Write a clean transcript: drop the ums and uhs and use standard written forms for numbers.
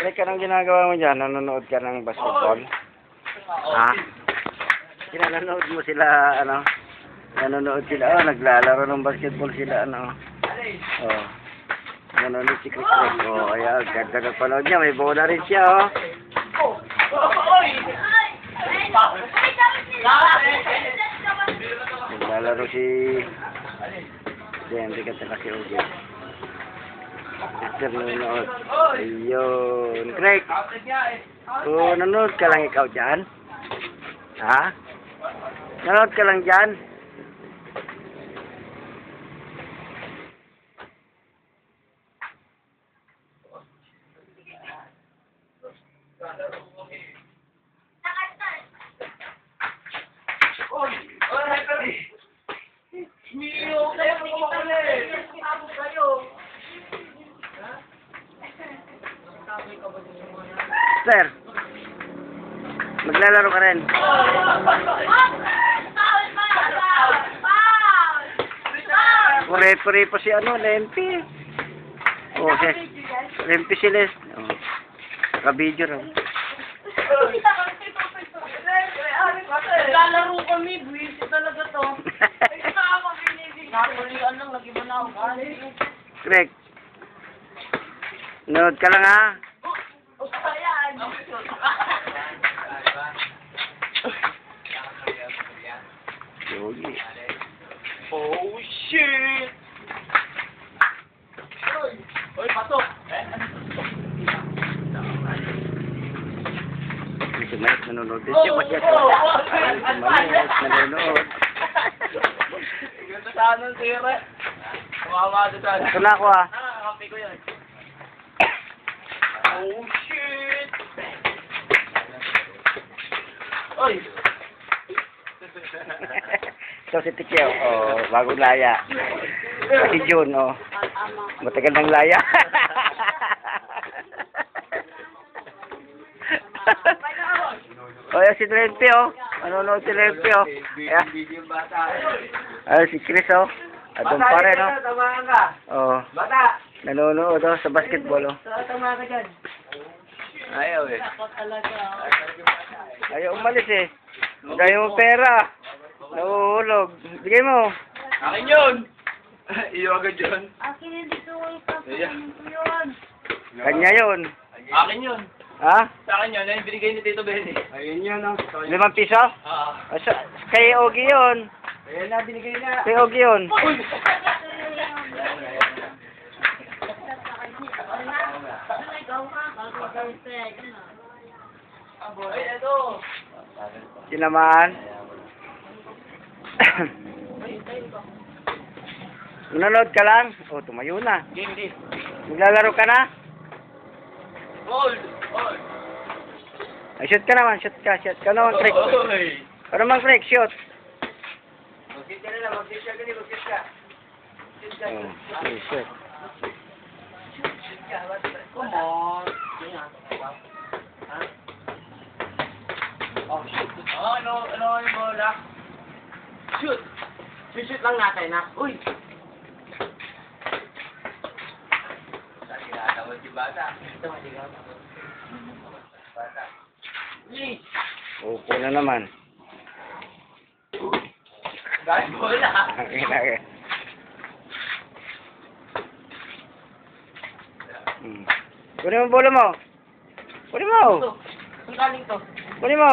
Like, anong ginagawa mo dyan? Nanonood ka ng basketball? Ha? Kinanonood mo sila, ano? Nanonood sila, naglalaro ng basketball sila, ano? Oh. Nanonood si Chris Rick. Oh, ayan, ganda ng panood niya. May bola rin siya, oh. Naglalaro si Henry at saka si Ogie. Sister nanonood. Ayun. Craig, kung nanonood ka lang ikaw dyan? Ha? Nanonood ka lang dyan? Sir, maglalaro ka rin. Pure-pure pa si ano, Lempi. Oh, si Lempi si Les. Oh. Naka-video raw. Naglalaro kami, buwis talaga to. Nakulian lang, lagi mo na ako. Greg, nood ka lang ha. Ayan. Yogi. Oh, shit! Oy, pasok! Si Mike nanonood din siya. Si Mike nanonood. Ganda sana ang sira. Kumama doon sana. Ito na ako ha. Kapi ko yan. Oh, shit! Oy! Ito si Tikyo. Oh, bagong laya. Si June, oh. Matagal ng laya. Oh, yan si Lempi, oh. Nanonood si Lempi, oh. Ayan. Ayan si Chris, oh. Atong pa rin, oh. Tamaan ka! Oh. Bata! Nanonood, oh, sa basketball, oh. Tama ka dyan. Ayaw, eh. Ako talaga. Ayaw umalis, eh. Dahil mo pera. Nahuhulog. Bigay mo. Akin yun! Iyo agad yun. Akin yung dito ko ipapin ko yun. Kanya yun. Akin yun. Ha? Sa akin yun, yung binigay ni Tito Benny. Ayun yun, no? 5 piso? Kay Ogie yun. Ayun na, binigay na. Kay Ogie yun. Uy! Ay, eto. Sinamaan. Nanonood ka lang? Oh, tumayo na. Game, game. Maglalaro ka na? Hold! Hold! Ay, shoot ka naman. Shoot ka naman, Craig. Oy! Ano naman, Craig? Shoot. Mag-sit ka na lang, mag-sit ka ganyan, mag-sit ka. Sit ka. Oh, okay, shoot. Sit ka, come on. Ha? Oh, shoot. Oh, ano yung bola? Shoot! Shoot lang natin, ha? Uy! Tawad si bata. Tawad si bata. Please! Upo na naman. Dahil bola. Kunin mo bola mo. Kunin mo. Ito. Ang galing to. Kunin mo.